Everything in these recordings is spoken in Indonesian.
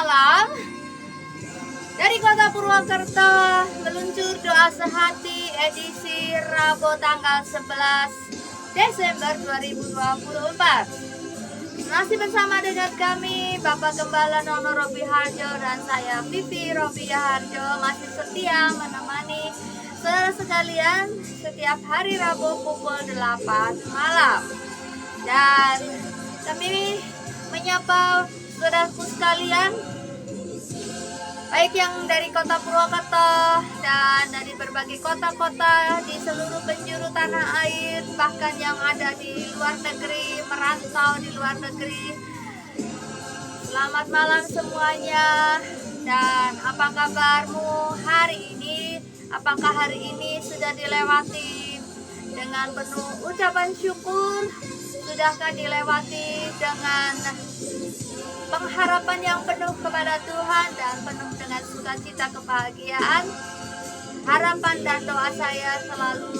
malam dari Kota Purwokerto meluncur doa sehati edisi Rabu tanggal 11 Desember 2024. Masih bersama dengan kami Bapak Gembala Nono Robi Harjo dan saya Vivi Robi Harjo masih setia menemani saudara sekalian setiap hari Rabu pukul 8 malam. Dan kami menyapa saudaraku sekalian baik yang dari Kota Purwokerto dan dari berbagai kota-kota di seluruh penjuru tanah air, bahkan yang ada di luar negeri, merantau di luar negeri. Selamat malam semuanya. Dan apa kabarmu hari ini? Apakah hari ini sudah dilewati dengan penuh ucapan syukur? Sudahkah dilewati dengan pengharapan yang penuh kepada Tuhan dan penuh dengan sukacita kebahagiaan? Harapan dan doa saya selalu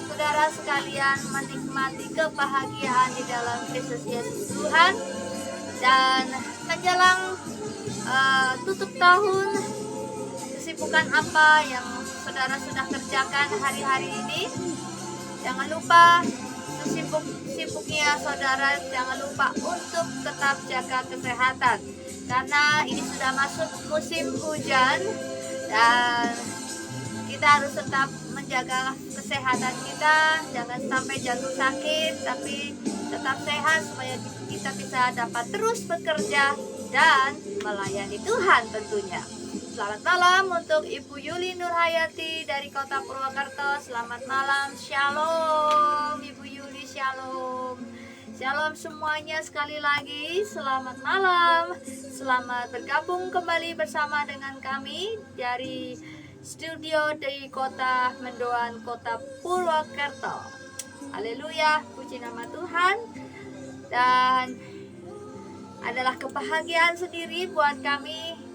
saudara sekalian menikmati kebahagiaan di dalam Kristus Yesus Tuhan. Dan menjelang tutup tahun, kesibukan apa yang saudara sudah kerjakan hari-hari ini? Jangan lupa sibuknya saudara, jangan lupa untuk tetap jaga kesehatan karena ini sudah masuk musim hujan dan kita harus tetap menjaga kesehatan kita, jangan sampai jatuh sakit tapi tetap sehat supaya kita bisa dapat terus bekerja dan melayani Tuhan tentunya. Selamat malam untuk Ibu Yuli Nurhayati dari Kota Purwokerto. Selamat malam, Shalom Ibu Yuli, Shalom. Shalom semuanya, sekali lagi selamat malam. Selamat bergabung kembali bersama dengan kami dari studio di Kota Mendoan, Kota Purwokerto. Haleluya, puji nama Tuhan. Dan adalah kebahagiaan sendiri buat kami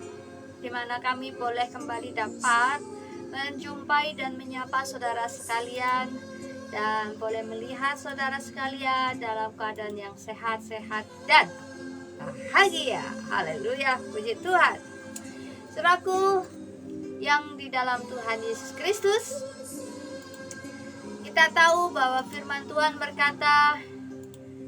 di mana kami boleh kembali dapat menjumpai dan menyapa saudara sekalian dan boleh melihat saudara sekalian dalam keadaan yang sehat-sehat dan bahagia. Haleluya, puji Tuhan. Saudaraku yang di dalam Tuhan Yesus Kristus, kita tahu bahwa firman Tuhan berkata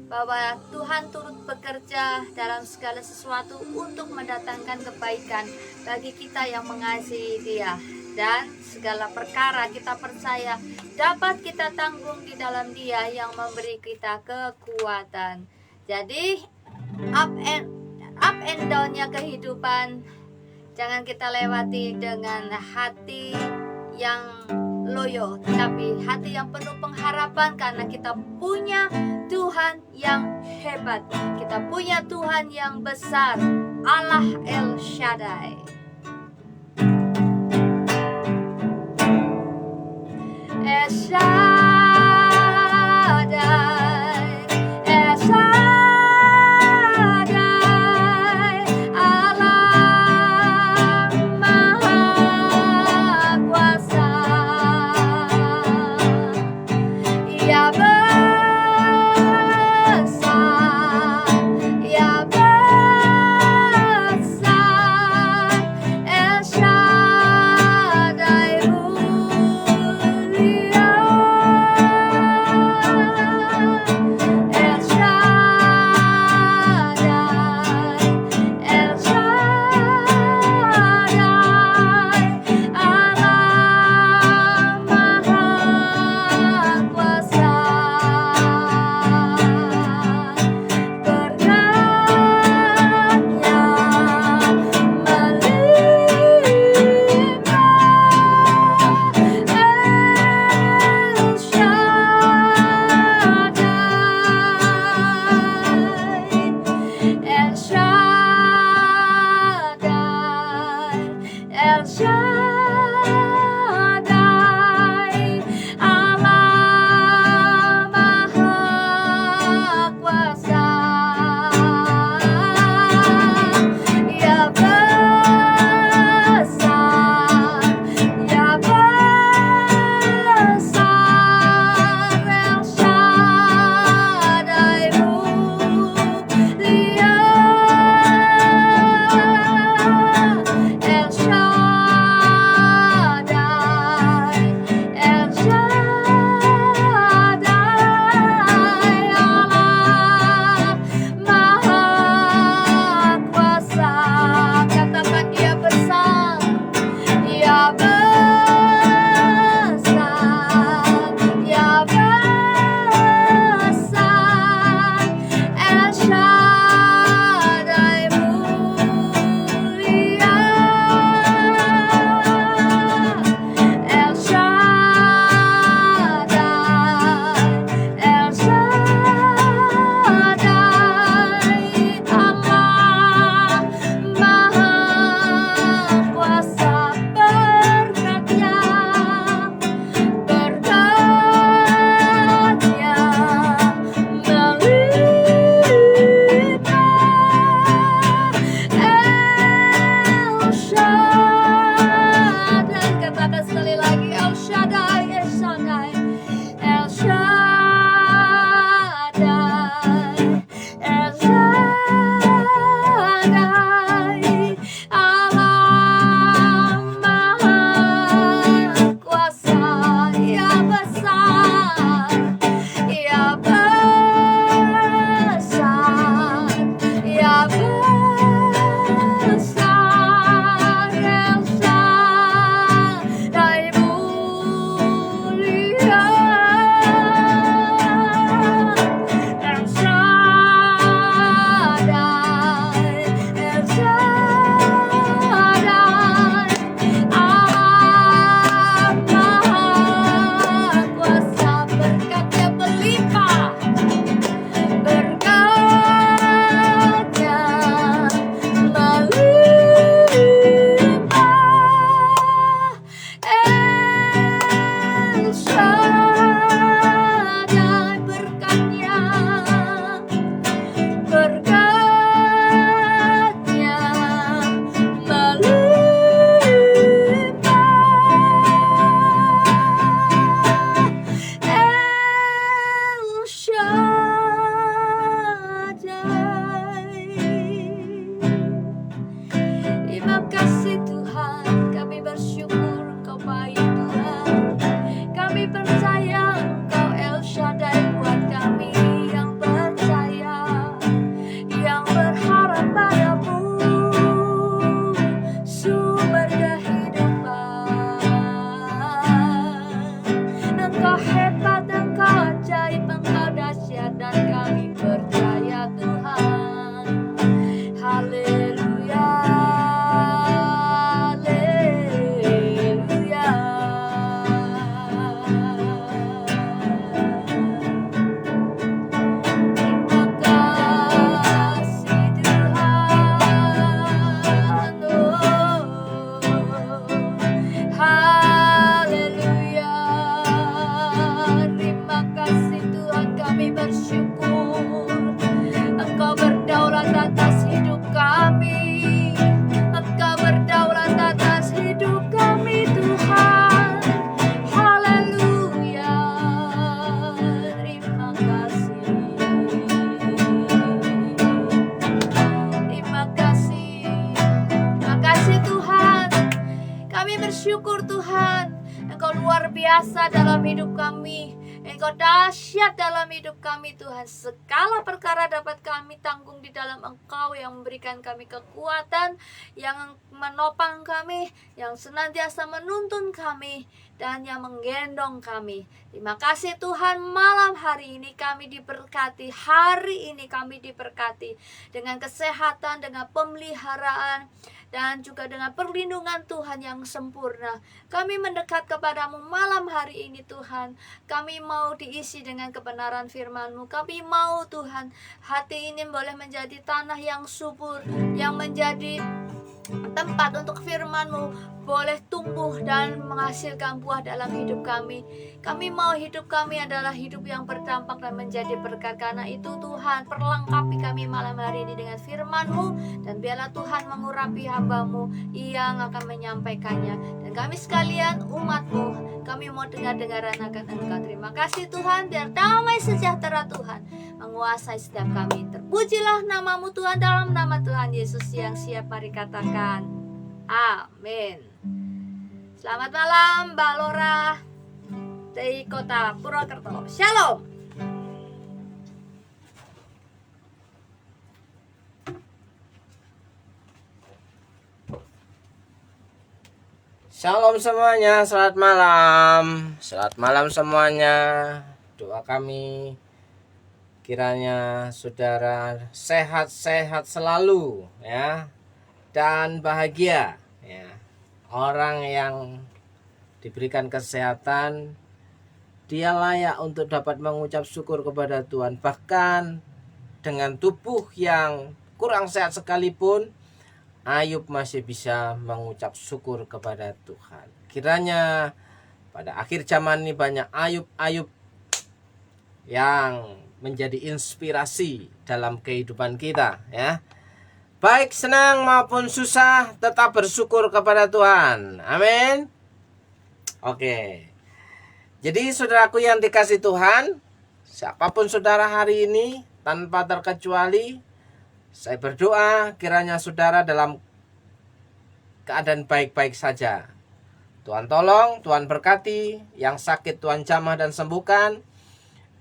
bahwa Tuhan turut bekerja dalam segala sesuatu untuk mendatangkan kebaikan bagi kita yang mengasihi Dia, dan segala perkara kita percaya dapat kita tanggung di dalam Dia yang memberi kita kekuatan. Jadi up and down-nya kehidupan jangan kita lewati dengan hati yang loyo, tapi hati yang penuh pengharapan karena kita punya Tuhan yang hebat, kita punya Tuhan yang besar, Allah El Shaddai. El Shaddai, El Shaddai, Allah Maha Kuasa. Ya besar bersyukur Tuhan, Engkau luar biasa dalam hidup kami. Engkau dahsyat dalam hidup kami Tuhan. Segala perkara dapat kami tanggung di dalam Engkau yang memberikan kami kekuatan, yang menopang kami, yang senantiasa menuntun kami, dan yang menggendong kami. Terima kasih Tuhan, malam hari ini kami diberkati. Hari ini kami diberkati dengan kesehatan, dengan pemeliharaan, dan juga dengan perlindungan Tuhan yang sempurna. Kami mendekat kepadamu malam hari ini Tuhan. Kami mau diisi dengan kebenaran firman-Mu. Kami mau Tuhan, hati ini boleh menjadi tanah yang subur, yang menjadi tempat untuk firman-Mu boleh tumbuh dan menghasilkan buah dalam hidup kami. Kami mau hidup kami adalah hidup yang berdampak dan menjadi berkat. Karena itu Tuhan, perlengkapi kami malam hari ini dengan firman-Mu, dan biarlah Tuhan mengurapi hamba-Mu yang akan menyampaikannya. Dan kami sekalian umat-Mu, kami mau dengar-dengaran akan Engkau. Terima kasih Tuhan, biar damai sejahtera Tuhan menguasai setiap kami. Terpujilah nama-Mu Tuhan, dalam nama Tuhan Yesus yang siap mari katakan amin. Selamat malam Mbak Lora dari Kota Purwokerto. Shalom. Shalom semuanya, selamat malam. Selamat malam semuanya. Doa kami kiranya saudara sehat-sehat selalu ya, dan bahagia ya. Orang yang diberikan kesehatan, dia layak untuk dapat mengucap syukur kepada Tuhan. Bahkan dengan tubuh yang kurang sehat sekalipun, Ayub masih bisa mengucap syukur kepada Tuhan. Kiranya pada akhir zaman ini banyak Ayub-Ayub yang menjadi inspirasi dalam kehidupan kita ya. Baik senang maupun susah, tetap bersyukur kepada Tuhan. Amin. Oke. Jadi saudaraku yang dikasih Tuhan, siapapun saudara hari ini tanpa terkecuali, saya berdoa kiranya saudara dalam keadaan baik-baik saja. Tuhan tolong, Tuhan berkati, yang sakit Tuhan jamah dan sembuhkan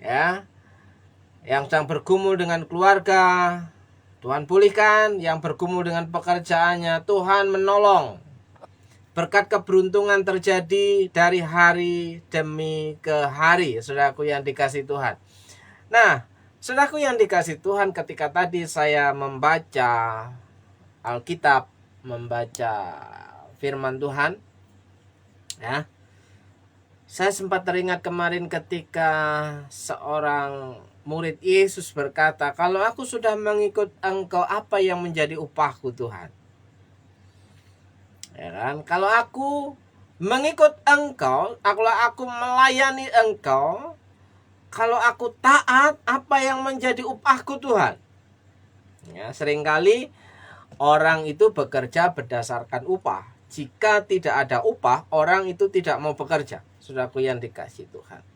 ya. Yang sedang bergumul dengan keluarga, Tuhan pulihkan. Yang bergumul dengan pekerjaannya, Tuhan menolong. Berkat keberuntungan terjadi dari hari demi ke hari, saudaraku yang dikasih Tuhan. Nah, saudaraku yang dikasih Tuhan, ketika tadi saya membaca Alkitab, membaca firman Tuhan ya, saya sempat teringat kemarin ketika seorang murid Yesus berkata, kalau aku sudah mengikut Engkau, apa yang menjadi upahku Tuhan? Ya kan? Kalau aku mengikut Engkau, kalau aku melayani Engkau, kalau aku taat, apa yang menjadi upahku Tuhan? Ya, seringkali orang itu bekerja berdasarkan upah. Jika tidak ada upah, orang itu tidak mau bekerja. Saudaraku yang dikasih Tuhan.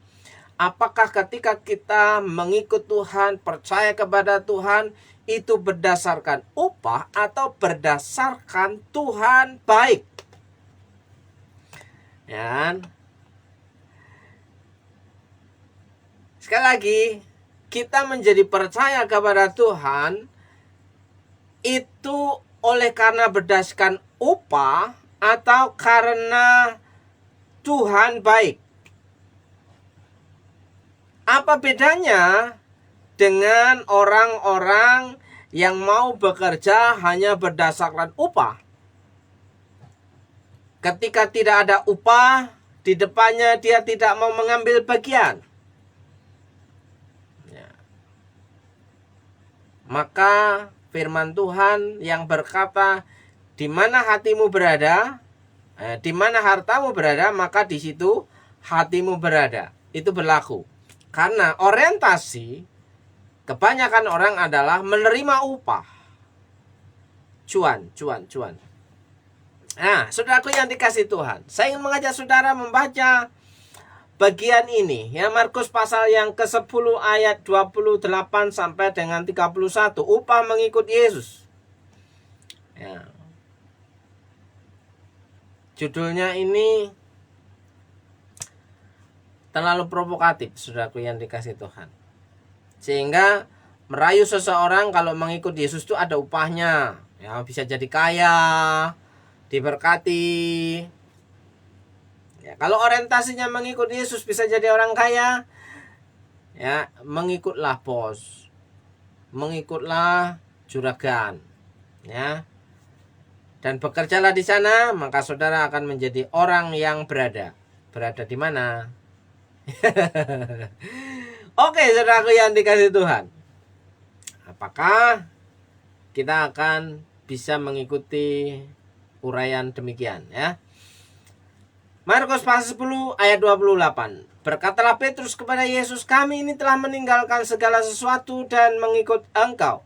Apakah ketika kita mengikut Tuhan, percaya kepada Tuhan, itu berdasarkan upah atau berdasarkan Tuhan baik? Ya. Sekali lagi, kita menjadi percaya kepada Tuhan itu oleh karena berdasarkan upah atau karena Tuhan baik. Apa bedanya dengan orang-orang yang mau bekerja hanya berdasarkan upah? Ketika tidak ada upah, di depannya dia tidak mau mengambil bagian. Ya. Maka firman Tuhan yang berkata, di mana hatimu berada, di mana hartamu berada, maka di situ hatimu berada. Itu berlaku. Karena orientasi kebanyakan orang adalah menerima upah. Cuan. Nah, saudaraku yang dikasih Tuhan, saya ingin mengajak saudara membaca bagian ini. Ya, Markus pasal yang ke-10 ayat 28 sampai dengan 31. Upah mengikut Yesus. Ya. Judulnya ini terlalu provokatif, saudaraku yang dikasih Tuhan. Sehingga merayu seseorang kalau mengikut Yesus itu ada upahnya. Ya, bisa jadi kaya, diberkati. Ya, kalau orientasinya mengikut Yesus bisa jadi orang kaya, ya, mengikutlah bos. Mengikutlah juragan. Ya. Dan bekerjalah di sana, maka saudara akan menjadi orang yang berada. Berada di mana? Oke, saudaraku yang dikasih Tuhan. Apakah kita akan bisa mengikuti uraian demikian, ya? Markus pasal 10 ayat 28. Berkatalah Petrus kepada Yesus, kami ini telah meninggalkan segala sesuatu dan mengikut Engkau.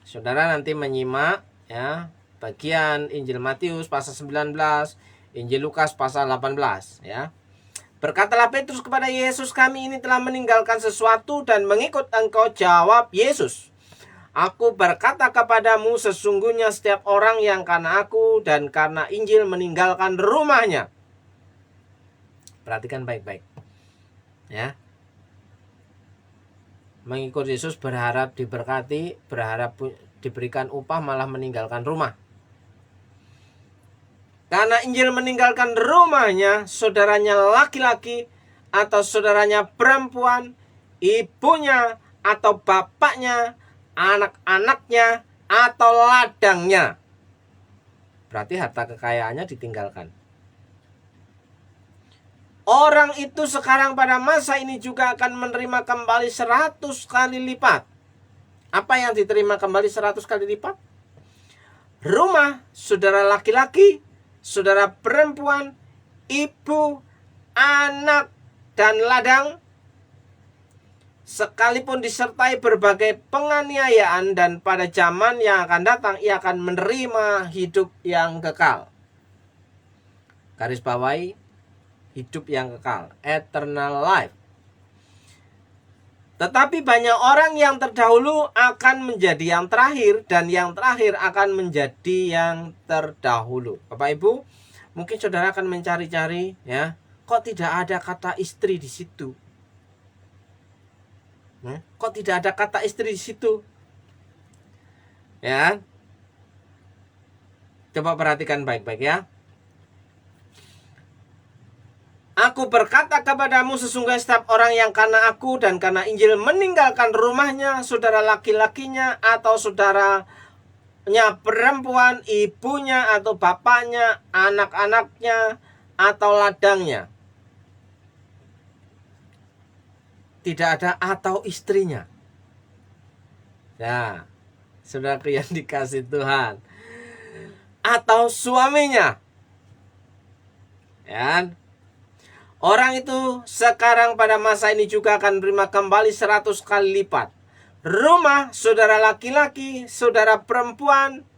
Saudara nanti menyimak, ya, bagian Injil Matius pasal 19, Injil Lukas pasal 18, ya. Berkatalah Petrus kepada Yesus, kami ini telah meninggalkan sesuatu dan mengikut Engkau. Jawab Yesus, aku berkata kepadamu, sesungguhnya setiap orang yang karena aku dan karena Injil meninggalkan rumahnya. Perhatikan baik-baik, ya. Mengikut Yesus berharap diberkati, berharap diberikan upah, malah meninggalkan rumah. Karena Injil meninggalkan rumahnya, saudaranya laki-laki atau saudaranya perempuan, ibunya atau bapaknya, anak-anaknya atau ladangnya. Berarti harta kekayaannya ditinggalkan. Orang itu sekarang pada masa ini juga akan menerima kembali 100 kali lipat. Apa yang diterima kembali 100 kali lipat? Rumah, saudara laki-laki, saudara perempuan, ibu, anak, dan ladang. Sekalipun disertai berbagai penganiayaan, dan pada zaman yang akan datang ia akan menerima hidup yang kekal. Garis bawahi, hidup yang kekal, eternal life. Tetapi banyak orang yang terdahulu akan menjadi yang terakhir, dan yang terakhir akan menjadi yang terdahulu. Bapak Ibu, mungkin saudara akan mencari-cari, ya, kok tidak ada kata istri di situ? Kok tidak ada kata istri di situ? Ya, coba perhatikan baik-baik, ya. Aku berkata kepadamu, sesungguhnya setiap orang yang karena aku dan karena Injil meninggalkan rumahnya, saudara laki-lakinya atau saudaranya perempuan, ibunya atau bapaknya, anak-anaknya atau ladangnya. Tidak ada atau istrinya. Ya, saudara yang dikasih Tuhan. Atau suaminya. Ya. Orang itu sekarang pada masa ini juga akan menerima kembali 100 kali lipat. Rumah, saudara laki-laki, saudara perempuan,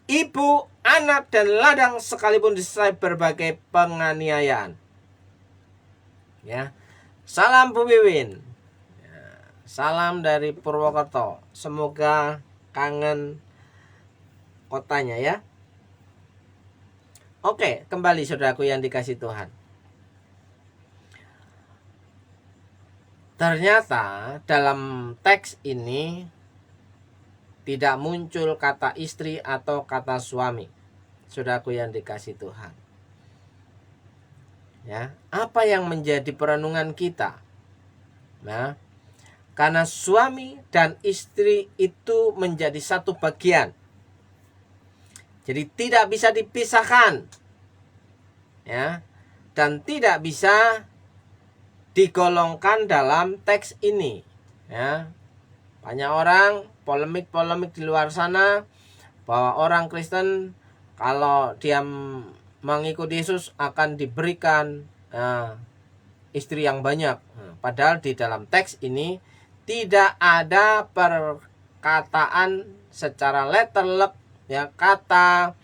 ibu, anak, dan ladang sekalipun disertai berbagai penganiayaan. Ya. Salam Bu Wiwin. Ya. Salam dari Purwokerto. Semoga kangen kotanya, ya. Oke, kembali saudaraku yang dikasih Tuhan. Ternyata dalam teks ini tidak muncul kata istri atau kata suami. Saudaraku yang dikasih Tuhan. Ya, apa yang menjadi perenungan kita? Nah, karena suami dan istri itu menjadi satu bagian. Jadi tidak bisa dipisahkan. Ya, dan tidak bisa digolongkan dalam teks ini, ya. Banyak orang polemik di luar sana bahwa orang Kristen kalau dia mengikuti Yesus akan diberikan istri yang banyak. Padahal di dalam teks ini tidak ada perkataan secara letterlek, ya, kata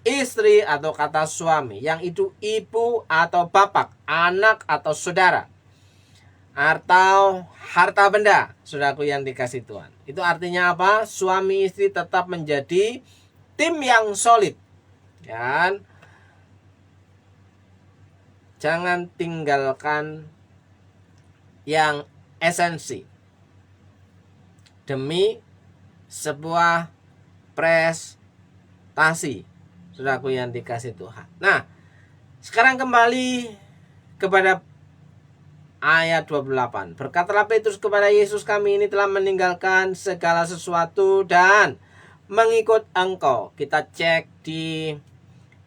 istri atau kata suami, yang itu ibu atau bapak, anak atau saudara, atau harta benda. Saudaraku yang dikasih Tuhan, itu artinya apa? Suami istri tetap menjadi tim yang solid, Dan jangan tinggalkan yang esensi demi sebuah prestasi, saudaraku yang dikasih Tuhan. Nah, sekarang kembali kepada ayat 28. Berkatalah Petrus kepada Yesus, kami ini telah meninggalkan segala sesuatu dan mengikut Engkau. Kita cek di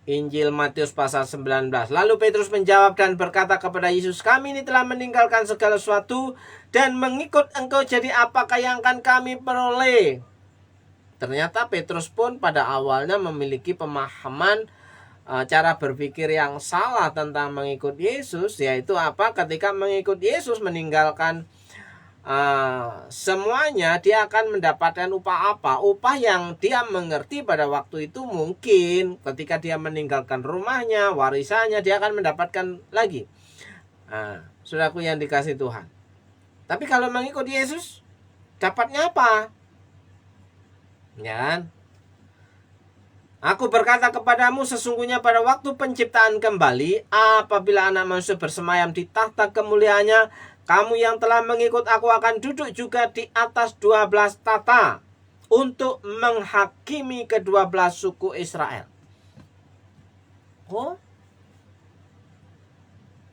Injil Matius pasal 19. Lalu Petrus menjawab dan berkata kepada Yesus, kami ini telah meninggalkan segala sesuatu dan mengikut Engkau, jadi apakah yang akan kami peroleh? Ternyata Petrus pun pada awalnya memiliki pemahaman cara berpikir yang salah tentang mengikut Yesus, yaitu apa? Ketika mengikut Yesus, meninggalkan semuanya, dia akan mendapatkan upah apa? Upah yang dia mengerti pada waktu itu mungkin ketika dia meninggalkan rumahnya, warisannya, dia akan mendapatkan lagi. Saudaraku yang dikasih Tuhan. Tapi kalau mengikut Yesus, dapatnya apa? Ya. Aku berkata kepadamu, sesungguhnya pada waktu penciptaan kembali, apabila Anak Manusia bersemayam di tahta kemuliaannya, kamu yang telah mengikut aku akan duduk juga di atas 12 tahta untuk menghakimi ke-12 suku Israel. Oh,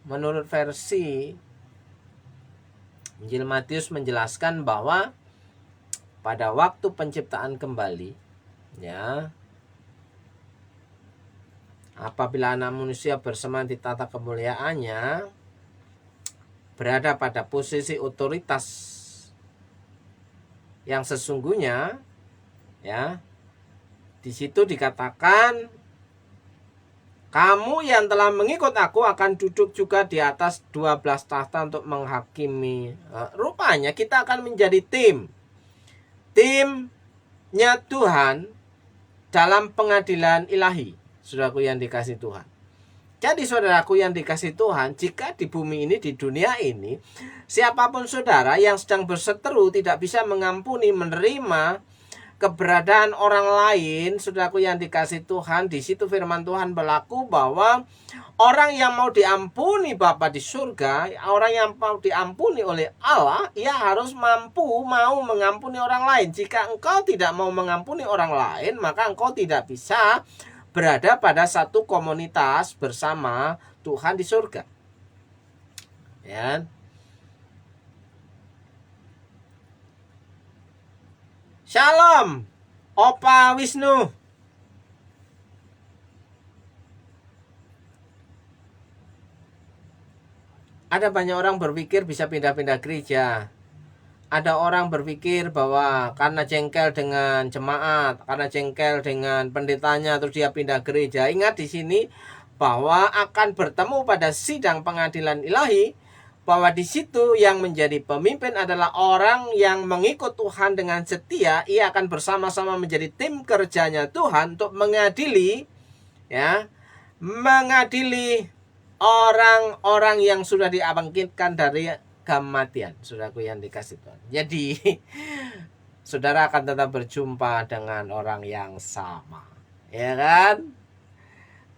menurut versi Injil Matius menjelaskan bahwa pada waktu penciptaan kembali, ya, apabila Anak Manusia bersemayam di tahta kemuliaannya, berada pada posisi otoritas yang sesungguhnya, ya, di situ dikatakan kamu yang telah mengikut aku akan duduk juga di atas 12 tahta untuk menghakimi. Rupanya kita akan menjadi timnya Tuhan dalam pengadilan ilahi, saudaraku yang dikasih Tuhan. Jadi saudaraku yang dikasih Tuhan, jika di bumi ini, di dunia ini, siapapun saudara yang sedang berseteru tidak bisa mengampuni, menerima keberadaan orang lain, saudaraku yang dikasih Tuhan, di situ firman Tuhan berlaku bahwa orang yang mau diampuni Bapa di surga, orang yang mau diampuni oleh Allah, ia harus mampu mau mengampuni orang lain. Jika engkau tidak mau mengampuni orang lain, maka engkau tidak bisa berada pada satu komunitas bersama Tuhan di surga. Ya. Shalom, Opa Wisnu. Ada banyak orang berpikir bisa pindah-pindah gereja. Ada orang berpikir bahwa karena jengkel dengan jemaat, karena jengkel dengan pendetanya, terus dia pindah gereja. Ingat di sini bahwa akan bertemu pada sidang pengadilan ilahi, bahwa di situ yang menjadi pemimpin adalah orang yang mengikut Tuhan dengan setia. Ia akan bersama-sama menjadi tim kerjanya Tuhan untuk mengadili, ya, mengadili orang-orang yang sudah dibangkitkan dari kematian, saudaraku yang dikasih Tuhan. Jadi saudara akan tetap berjumpa dengan orang yang sama, ya kan?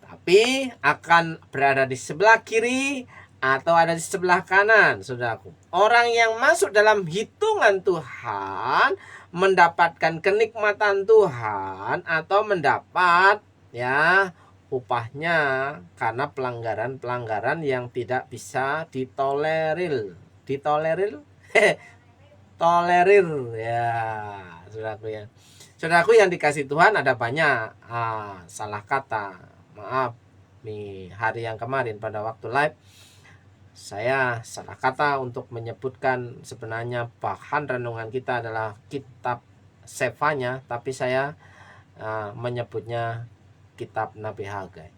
Tapi akan berada di sebelah kiri atau ada di sebelah kanan, saudaraku. Orang yang masuk dalam hitungan Tuhan mendapatkan kenikmatan Tuhan atau mendapat, ya, upahnya karena pelanggaran-pelanggaran yang tidak bisa ditolerir. Tolerir, ya, saudaraku ya. Saudaraku yang dikasih Tuhan, ada banyak salah kata. Maaf, nih hari yang kemarin pada waktu live saya salah kata untuk menyebutkan sebenarnya bahan renungan kita adalah kitab Sefanya, tapi saya menyebutnya kitab Nabi Hagai.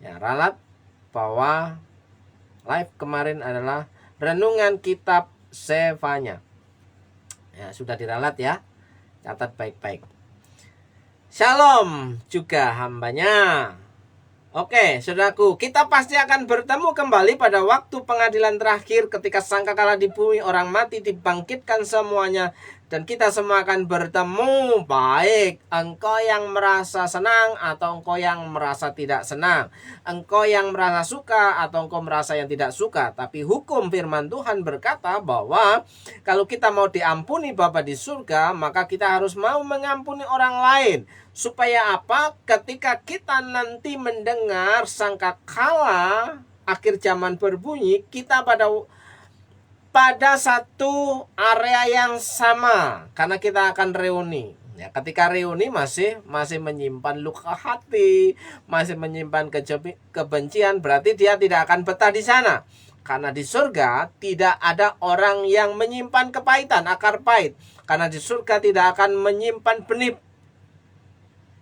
Ya, ralat bahwa live kemarin adalah renungan kitab Sefanya. Ya, sudah diralat ya. Catat baik-baik. Shalom juga hambanya. Oke, saudaraku, kita pasti akan bertemu kembali pada waktu pengadilan terakhir ketika sangkakala di bumi orang mati dibangkitkan semuanya. dan kita semua akan bertemu, baik engkau yang merasa senang atau engkau yang merasa tidak senang, engkau yang merasa suka atau engkau merasa yang tidak suka. Tapi hukum firman Tuhan berkata bahwa kalau kita mau diampuni Bapa di surga, maka kita harus mau mengampuni orang lain. Supaya apa? Ketika kita nanti mendengar sangkakala akhir zaman berbunyi, kita pada satu area yang sama, karena kita akan reuni. Ya, ketika reuni masih menyimpan luka hati, masih menyimpan kebencian, berarti dia tidak akan betah di sana. Karena di surga tidak ada orang yang menyimpan kepahitan, akar pahit. Karena di surga tidak akan menyimpan benih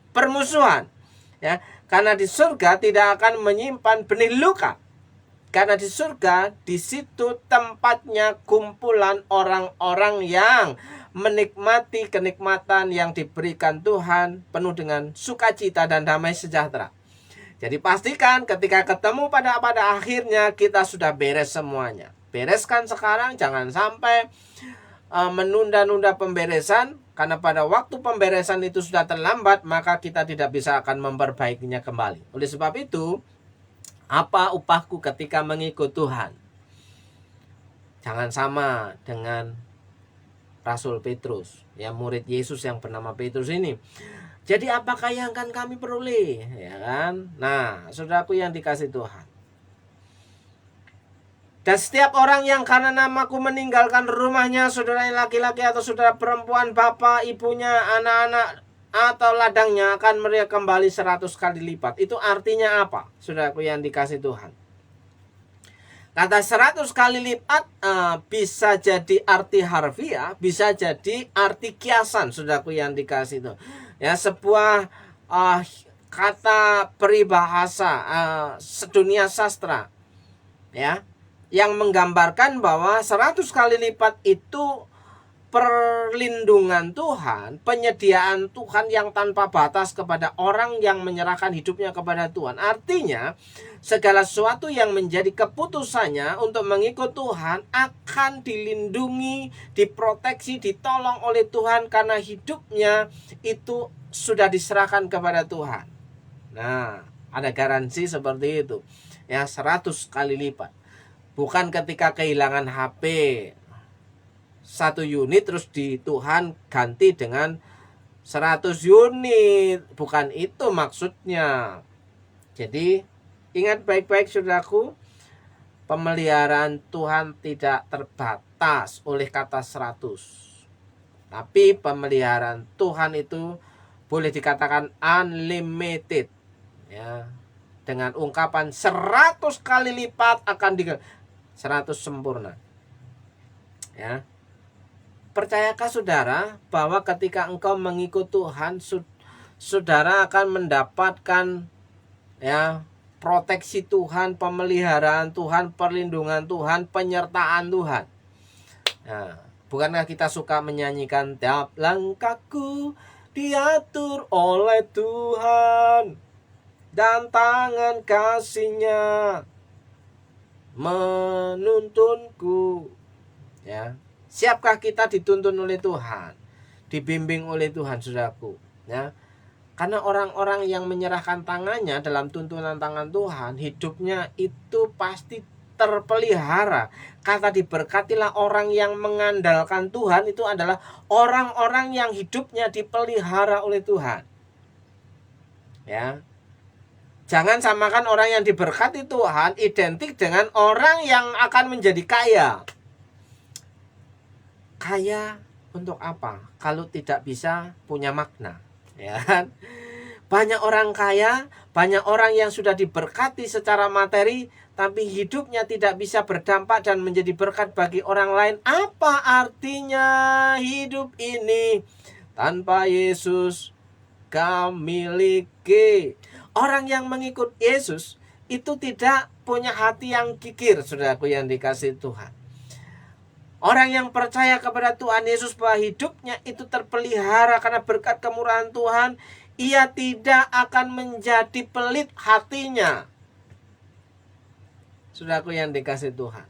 permusuhan. Ya, karena di surga tidak akan menyimpan benih luka. Karena di surga, di situ tempatnya kumpulan orang-orang yang menikmati kenikmatan yang diberikan Tuhan, penuh dengan sukacita dan damai sejahtera. Jadi pastikan ketika ketemu pada akhirnya kita sudah beres semuanya. Bereskan sekarang, jangan sampai menunda-nunda pemberesan, karena pada waktu pemberesan itu sudah terlambat, maka kita tidak bisa akan memperbaikinya kembali. Oleh sebab itu, apa upahku ketika mengikut Tuhan? Jangan sama dengan Rasul Petrus, ya, murid Yesus yang bernama Petrus ini. Jadi apakah yang akan kami peroleh? Ya kan? Nah, saudaraku yang dikasih Tuhan. Dan setiap orang yang karena namaku meninggalkan rumahnya, saudara laki-laki atau saudara perempuan, bapak, ibunya, anak-anak, atau ladangnya, akan mereka kembali 100 kali lipat. Itu artinya apa, saudaraku yang dikasih Tuhan? Kata 100 kali lipat bisa jadi arti harfiah, bisa jadi arti kiasan, saudaraku yang dikasih Tuhan. Ya, sebuah kata peribahasa sedunia sastra, ya, yang menggambarkan bahwa 100 kali lipat itu perlindungan Tuhan, penyediaan Tuhan yang tanpa batas kepada orang yang menyerahkan hidupnya kepada Tuhan. Artinya, segala sesuatu yang menjadi keputusannya untuk mengikut Tuhan akan dilindungi, diproteksi, ditolong oleh Tuhan karena hidupnya itu sudah diserahkan kepada Tuhan. Nah, ada garansi seperti itu. Ya, 100 kali lipat. Bukan ketika kehilangan HP 1 unit terus di Tuhan ganti dengan 100 unit. Bukan itu maksudnya. Jadi ingat baik-baik saudaraku, pemeliharaan Tuhan tidak terbatas oleh kata 100. Tapi pemeliharaan Tuhan itu boleh dikatakan unlimited, ya. Dengan ungkapan 100 kali lipat akan 100 sempurna. Ya. Percayakah saudara bahwa ketika engkau mengikut Tuhan, saudara akan mendapatkan, ya, proteksi Tuhan, pemeliharaan Tuhan, perlindungan Tuhan, penyertaan Tuhan. Nah, bukankah kita suka menyanyikan tiap langkahku diatur oleh Tuhan dan tangan kasih-Nya menuntunku, ya. Siapkah kita dituntun oleh Tuhan, dibimbing oleh Tuhan, saudaraku? Ya, karena orang-orang yang menyerahkan tangannya dalam tuntunan tangan Tuhan, hidupnya itu pasti terpelihara. Kata diberkatilah orang yang mengandalkan Tuhan, itu adalah orang-orang yang hidupnya dipelihara oleh Tuhan. Ya, jangan samakan orang yang diberkati Tuhan identik dengan orang yang akan menjadi kaya. Kaya untuk apa kalau tidak bisa punya makna, ya kan? Banyak orang kaya, banyak orang yang sudah diberkati secara materi, tapi hidupnya tidak bisa berdampak dan menjadi berkat bagi orang lain. Apa artinya hidup ini tanpa Yesus kami miliki? Orang yang mengikut Yesus itu tidak punya hati yang kikir, saudaraku yang dikasih Tuhan. Orang yang percaya kepada Tuhan Yesus bahwa hidupnya itu terpelihara karena berkat kemurahan Tuhan, ia tidak akan menjadi pelit hatinya. Saudaraku yang dikasih Tuhan.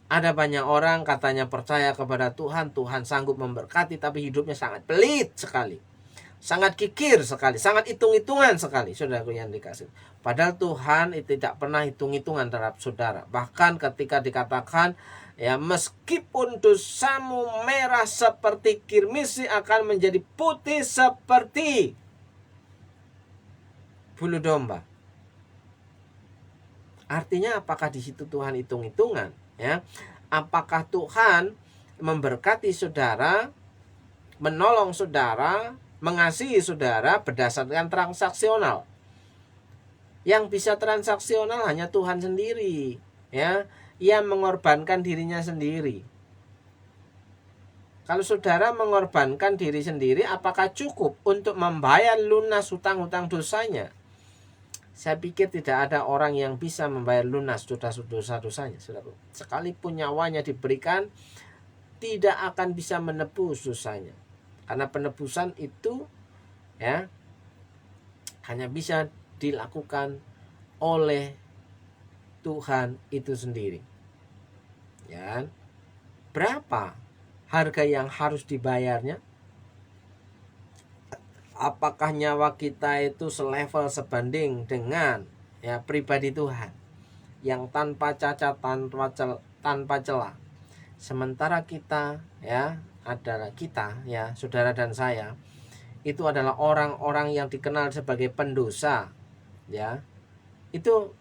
Ada banyak orang katanya percaya kepada Tuhan, Tuhan sanggup memberkati, tapi hidupnya sangat pelit sekali, sangat kikir sekali, sangat hitung-hitungan sekali, saudaraku yang dikasih. Padahal Tuhan itu tidak pernah hitung-hitungan terhadap saudara. Bahkan ketika dikatakan, ya, meskipun dosamu merah seperti kirmisi akan menjadi putih seperti bulu domba. Artinya apakah di situ Tuhan hitung-hitungan? Ya, apakah Tuhan memberkati saudara, menolong saudara, mengasihi saudara berdasarkan transaksional? Yang bisa transaksional hanya Tuhan sendiri. Ya, Ia mengorbankan dirinya sendiri. Kalau saudara mengorbankan diri sendiri, apakah cukup untuk membayar lunas hutang-hutang dosanya? Saya pikir tidak ada orang yang bisa membayar lunas dosa-dosanya, saudara. Sekalipun nyawanya diberikan, tidak akan bisa menebus dosanya. Karena penebusan itu, ya, hanya bisa dilakukan oleh Tuhan itu sendiri. Ya. Berapa harga yang harus dibayarnya? Apakah nyawa kita itu selevel sebanding dengan, ya, pribadi Tuhan yang tanpa cacat, tanpa celah? Sementara kita, ya, adalah kita, ya, saudara dan saya, itu adalah orang-orang yang dikenal sebagai pendosa, ya. Itu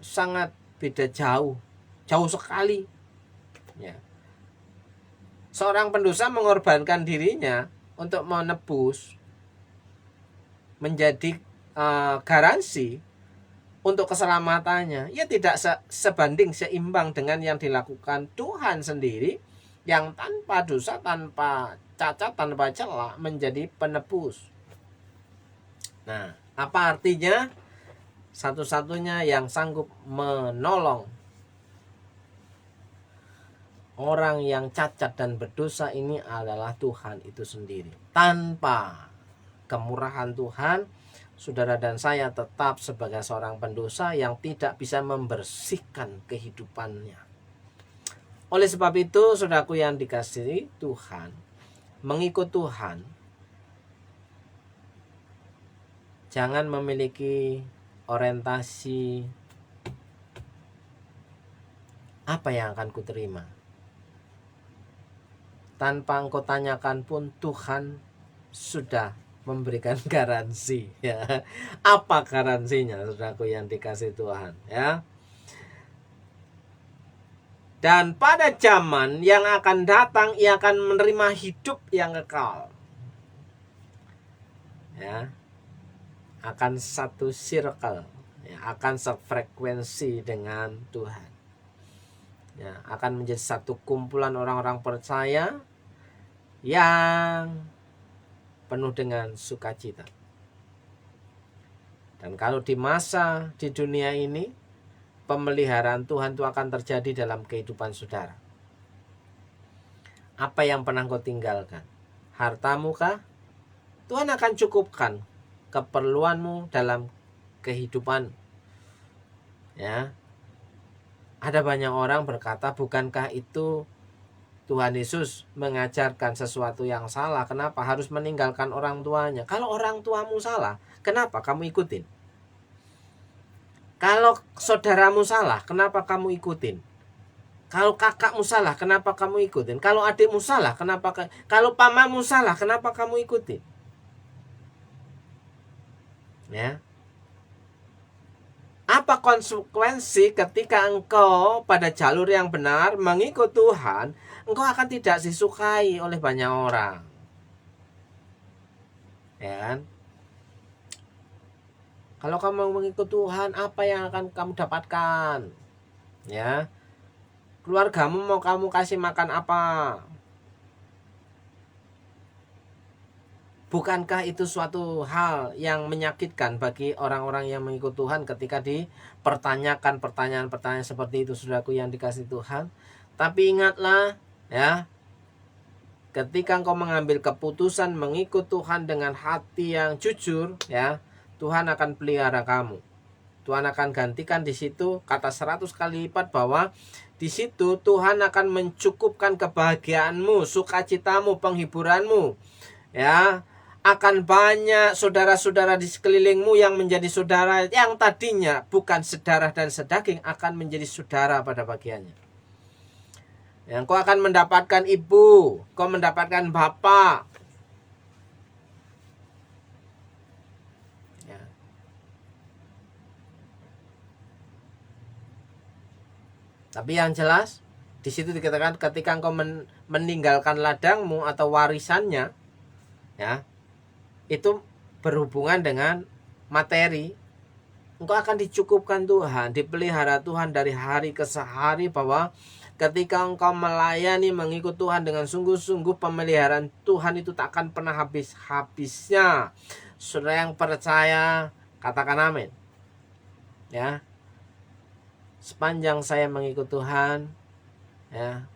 sangat beda jauh sekali, ya. Seorang pendosa mengorbankan dirinya untuk menebus, menjadi garansi untuk keselamatannya. Ya, tidak sebanding seimbang dengan yang dilakukan Tuhan sendiri yang tanpa dosa, tanpa cacat, tanpa celah, menjadi penebus. Nah, apa artinya? Satu-satunya yang sanggup menolong orang yang cacat dan berdosa ini adalah Tuhan itu sendiri. Tanpa kemurahan Tuhan, saudara dan saya tetap sebagai seorang pendosa yang tidak bisa membersihkan kehidupannya. Oleh sebab itu, saudaraku yang dikasihi Tuhan, mengikut Tuhan, jangan memiliki orientasi apa yang akan kuterima. Tanpa engkau tanyakan pun Tuhan sudah memberikan garansi, ya. Apa garansinya, saudaraku yang dikasih Tuhan, ya? Dan pada zaman yang akan datang ia akan menerima hidup yang kekal, ya. Akan satu circle, ya, akan sefrekuensi dengan Tuhan, ya, akan menjadi satu kumpulan orang-orang percaya yang penuh dengan sukacita. Dan kalau di masa di dunia ini, pemeliharaan Tuhan itu akan terjadi dalam kehidupan saudara. Apa yang pernah kau tinggalkan? Hartamu kah? Tuhan akan cukupkan keperluanmu dalam kehidupan, ya. Ada banyak orang berkata, bukankah itu Tuhan Yesus mengajarkan sesuatu yang salah? Kenapa harus meninggalkan orang tuanya? Kalau orang tuamu salah, kenapa kamu ikutin? Kalau saudaramu salah, kenapa kamu ikutin? Kalau kakakmu salah, kenapa kamu ikutin? Kalau adikmu salah, kalau pamanmu salah, kenapa kamu ikutin? Ya. Apa konsekuensi ketika engkau pada jalur yang benar mengikut Tuhan, engkau akan tidak disukai oleh banyak orang. Ya kan? Kalau kamu mengikut Tuhan, apa yang akan kamu dapatkan? Ya. Keluargamu mau kamu kasih makan apa? Bukankah itu suatu hal yang menyakitkan bagi orang-orang yang mengikut Tuhan ketika dipertanyakan pertanyaan-pertanyaan seperti itu, saudaraku yang dikasih Tuhan? Tapi ingatlah, ya, ketika engkau mengambil keputusan mengikut Tuhan dengan hati yang jujur, ya, Tuhan akan pelihara kamu. Tuhan akan gantikan di situ kata 100 kali lipat, bahwa di situ Tuhan akan mencukupkan kebahagiaanmu, sukacitamu, penghiburanmu. Ya, akan banyak saudara-saudara di sekelilingmu yang menjadi saudara yang tadinya bukan sedarah dan sedaging, akan menjadi saudara pada bagiannya. Yang kau akan mendapatkan ibu, kau mendapatkan bapak. Ya. Tapi yang jelas di situ dikatakan ketika engkau meninggalkan ladangmu atau warisannya, ya, itu berhubungan dengan materi, engkau akan dicukupkan Tuhan, dipelihara Tuhan dari hari ke hari, bahwa ketika engkau melayani mengikut Tuhan dengan sungguh-sungguh, pemeliharaan Tuhan itu tak akan pernah habis-habisnya. Saudara yang percaya, katakan amin. Ya. Sepanjang saya mengikut Tuhan, ya,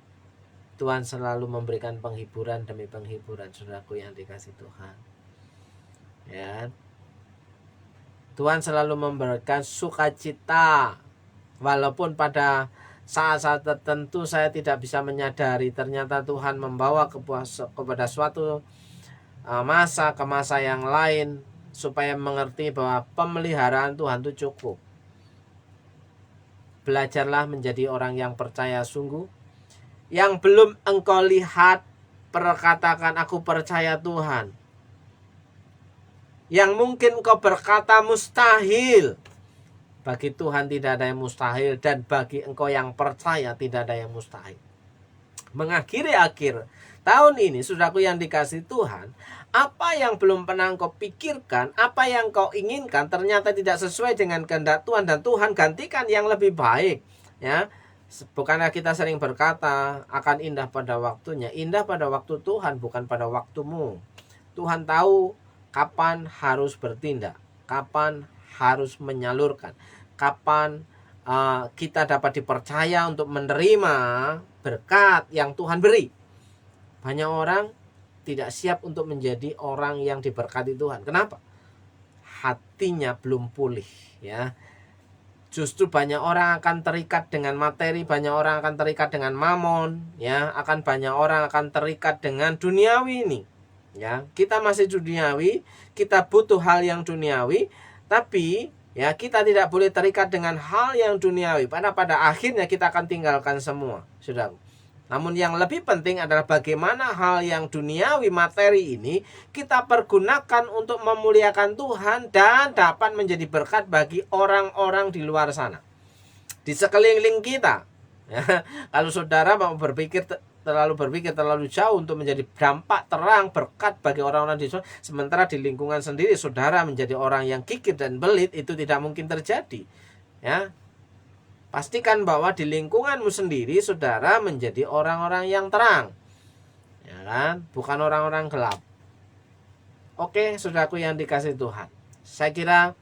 Tuhan selalu memberikan penghiburan demi penghiburan, saudaraku yang dikasih Tuhan. Ya. Tuhan selalu memberikan sukacita, walaupun pada saat-saat tertentu saya tidak bisa menyadari, ternyata Tuhan membawa kepada suatu masa ke masa yang lain, supaya mengerti bahwa pemeliharaan Tuhan itu cukup. Belajarlah menjadi orang yang percaya sungguh. Yang belum engkau lihat, perkatakan aku percaya Tuhan. Yang mungkin engkau berkata mustahil, bagi Tuhan tidak ada yang mustahil, dan bagi engkau yang percaya tidak ada yang mustahil. Mengakhiri akhir tahun ini, saudaraku yang dikasih Tuhan, apa yang belum pernah engkau pikirkan, apa yang engkau inginkan ternyata tidak sesuai dengan kehendak Tuhan, dan Tuhan gantikan yang lebih baik. Ya, bukanlah kita sering berkata akan indah pada waktunya. Indah pada waktu Tuhan, bukan pada waktumu. Tuhan tahu kapan harus bertindak, kapan harus menyalurkan, kapan kita dapat dipercaya untuk menerima berkat yang Tuhan beri. Banyak orang tidak siap untuk menjadi orang yang diberkati Tuhan. Kenapa? Hatinya belum pulih, ya. Justru banyak orang akan terikat dengan materi, banyak orang akan terikat dengan mamon, ya. Akan banyak orang akan terikat dengan duniawi ini, ya. Kita masih duniawi, kita butuh hal yang duniawi, tapi ya kita tidak boleh terikat dengan hal yang duniawi. Pada akhirnya kita akan tinggalkan semua, saudara. Namun yang lebih penting adalah bagaimana hal yang duniawi, materi ini kita pergunakan untuk memuliakan Tuhan dan dapat menjadi berkat bagi orang-orang di luar sana, di sekeliling kita. Ya, kalau saudara mau terlalu berpikir terlalu jauh untuk menjadi dampak terang berkat bagi orang-orang di sana, sementara di lingkungan sendiri saudara menjadi orang yang kikir dan belit, itu tidak mungkin terjadi. Ya, pastikan bahwa di lingkunganmu sendiri saudara menjadi orang-orang yang terang, ya kan, bukan orang-orang gelap. Oke, saudaraku yang dikasih Tuhan, saya kira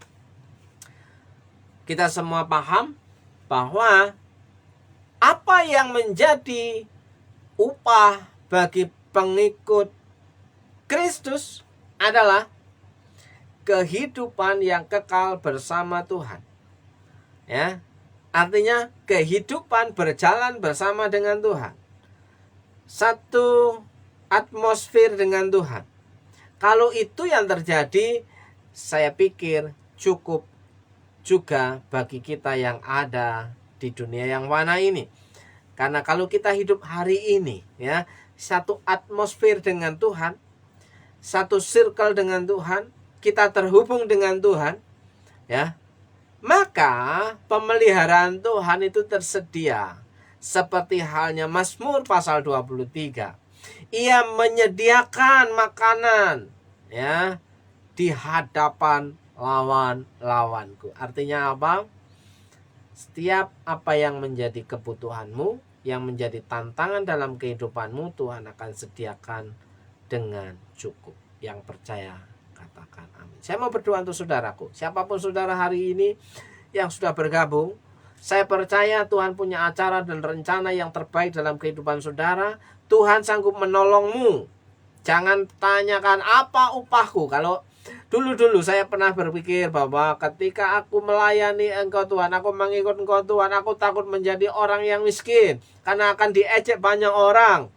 kita semua paham bahwa apa yang menjadi upah bagi pengikut Kristus adalah kehidupan yang kekal bersama Tuhan. Ya, artinya kehidupan berjalan bersama dengan Tuhan. Satu atmosfer dengan Tuhan. Kalau itu yang terjadi, saya pikir cukup juga bagi kita yang ada di dunia yang fana ini. Karena kalau kita hidup hari ini, ya, satu atmosfer dengan Tuhan, satu circle dengan Tuhan, kita terhubung dengan Tuhan, ya, maka pemeliharaan Tuhan itu tersedia. Seperti halnya Mazmur pasal 23. Ia menyediakan makanan, ya, di hadapan lawan-lawanku. Artinya apa? Setiap apa yang menjadi kebutuhanmu, yang menjadi tantangan dalam kehidupanmu, Tuhan akan sediakan dengan cukup. Yang percaya katakan amin. Saya mau berdoa untuk saudaraku, siapapun saudara hari ini yang sudah bergabung, saya percaya Tuhan punya acara dan rencana yang terbaik dalam kehidupan saudara. Tuhan sanggup menolongmu. Jangan tanyakan apa upahku. Kalau Dulu-dulu saya pernah berpikir bahwa ketika aku melayani Engkau Tuhan, aku mengikut Engkau Tuhan, aku takut menjadi orang yang miskin. Karena akan diejek banyak orang.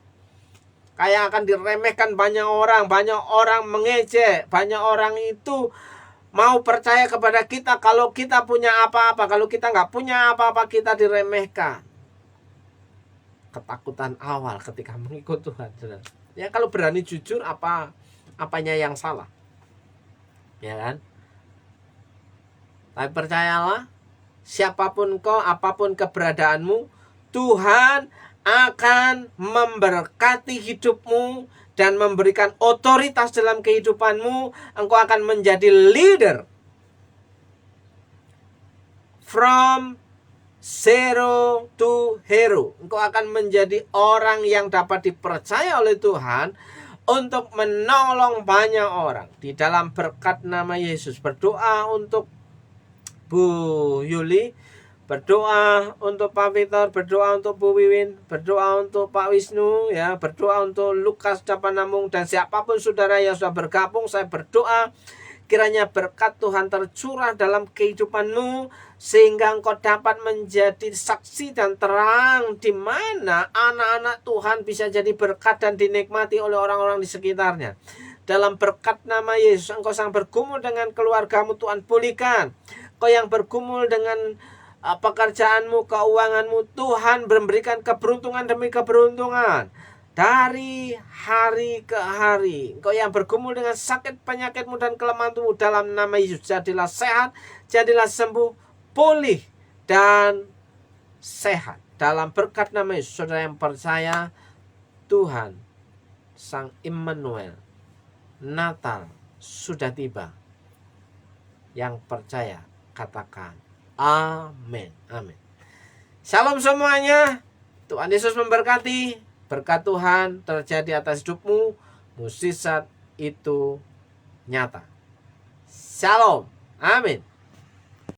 Kayak akan diremehkan banyak orang mengejek. Banyak orang itu mau percaya kepada kita kalau kita punya apa-apa. Kalau kita nggak punya apa-apa, kita diremehkan. Ketakutan awal ketika mengikut Tuhan. Ya, kalau berani jujur, apanya yang salah? Ya kan? Tapi percayalah, siapapun kau, apapun keberadaanmu, Tuhan akan memberkati hidupmu dan memberikan otoritas dalam kehidupanmu. Engkau akan menjadi leader from zero to hero. Engkau akan menjadi orang yang dapat dipercaya oleh Tuhan untuk menolong banyak orang. Di dalam berkat nama Yesus, berdoa untuk Bu Yuli, berdoa untuk Pak Victor, berdoa untuk Bu Wiwin, berdoa untuk Pak Wisnu, ya, berdoa untuk Lukas Dapanamung, dan siapapun saudara yang sudah bergabung. Saya berdoa kiranya berkat Tuhan tercurah dalam kehidupanmu, sehingga engkau dapat menjadi saksi dan terang di mana anak-anak Tuhan bisa jadi berkat dan dinikmati oleh orang-orang di sekitarnya. Dalam berkat nama Yesus, engkau sang bergumul dengan keluargamu, Tuhan pulihkan. Engkau yang bergumul dengan pekerjaanmu, keuanganmu, Tuhan memberikan keberuntungan demi keberuntungan. Dari hari ke hari, engkau yang bergumul dengan sakit penyakitmu dan kelemahanmu, dalam nama Yesus jadilah sehat, jadilah sembuh, pulih dan sehat. Dalam berkat nama Yesus, saudara yang percaya, Tuhan Sang Immanuel, Natal sudah tiba. Yang percaya katakan amin. Amin. Shalom semuanya. Tuhan Yesus memberkati. Berkat Tuhan terjadi atas hidupmu. Mukjizat itu nyata. Shalom. Amin.